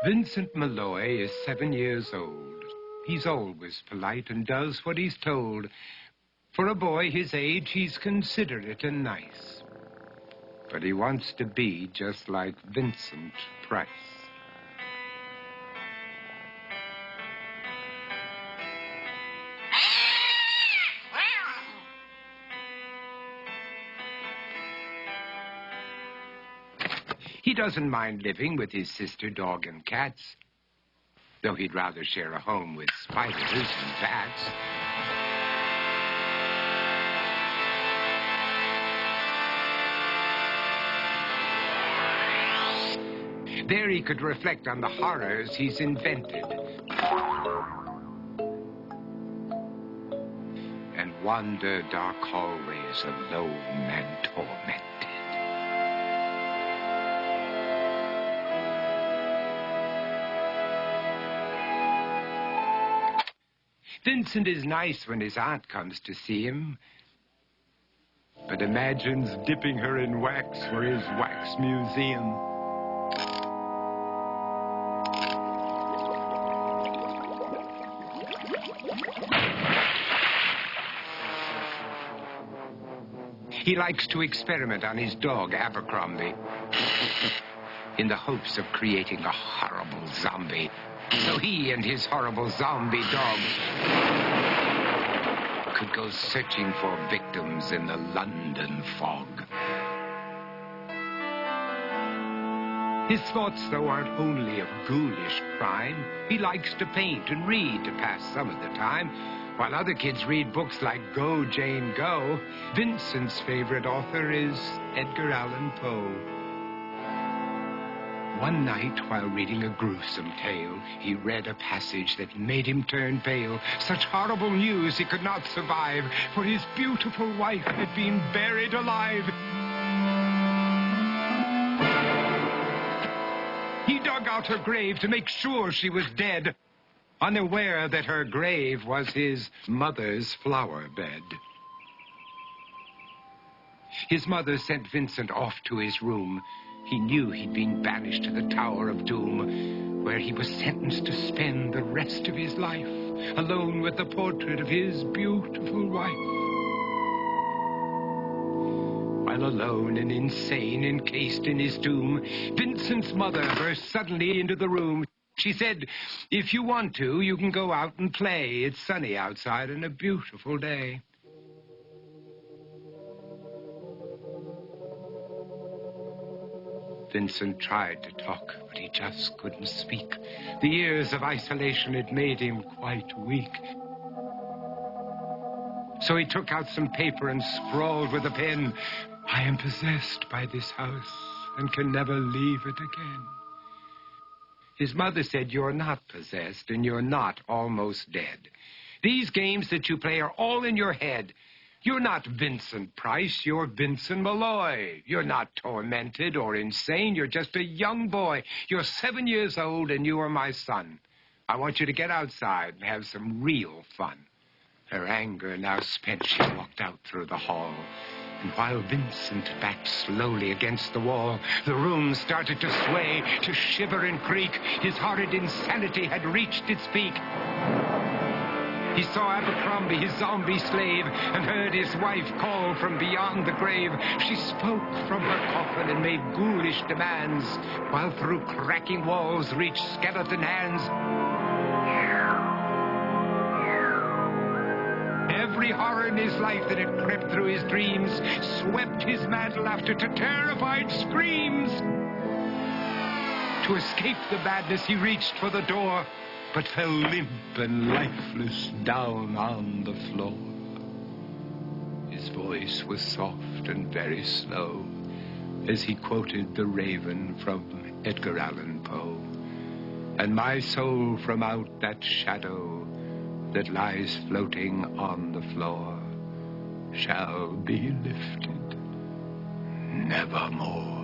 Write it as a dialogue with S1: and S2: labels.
S1: Vincent Malloy is 7 years old. He's always polite and does what he's told. For a boy his age, he's considerate and nice. But he wants to be just like Vincent Price. He doesn't mind living with his sister, dog, and cats, though he'd rather share a home with spiders and bats. There he could reflect on the horrors he's invented and wander dark hallways alone and tormented. Vincent is nice when his aunt comes to see him, but imagines dipping her in wax for his wax museum. He likes to experiment on his dog, Abercrombie, in the hopes of creating a horrible zombie. So he and his horrible zombie dog could go searching for victims in the London fog. His thoughts, though, aren't only of ghoulish crime. He likes to paint and read to pass some of the time. While other kids read books like Go, Jane, Go, Vincent's favorite author is Edgar Allan Poe. One night, while reading a gruesome tale, he read a passage that made him turn pale. Such horrible news he could not survive, for his beautiful wife had been buried alive. He dug out her grave to make sure she was dead, unaware that her grave was his mother's flower bed. His mother sent Vincent off to his room. He knew he'd been banished to the Tower of Doom, where he was sentenced to spend the rest of his life alone with the portrait of his beautiful wife. While alone and insane, encased in his tomb, Vincent's mother burst suddenly into the room. She said, "If you want to, you can go out and play. It's sunny outside and a beautiful day." Vincent tried to talk, but he just couldn't speak. The years of isolation had made him quite weak. So he took out some paper and scrawled with a pen, "I am possessed by this house and can never leave it again." His mother said, "You're not possessed and you're not almost dead. These games that you play are all in your head. You're not Vincent Price, you're Vincent Malloy. You're not tormented or insane, you're just a young boy. You're 7 years old and you are my son. I want you to get outside and have some real fun." Her anger now spent, she walked out through the hall. And while Vincent backed slowly against the wall, the room started to sway, to shiver and creak. His horrid insanity had reached its peak. He saw Abercrombie, his zombie slave, and heard his wife call from beyond the grave. She spoke from her coffin and made ghoulish demands, while through cracking walls reached skeleton hands. Every horror in his life that had crept through his dreams swept his mad laughter to terrified screams. To escape the madness, he reached for the door, but fell limp and lifeless down on the floor. His voice was soft and very slow as he quoted The Raven from Edgar Allan Poe. "And my soul from out that shadow that lies floating on the floor shall be lifted nevermore."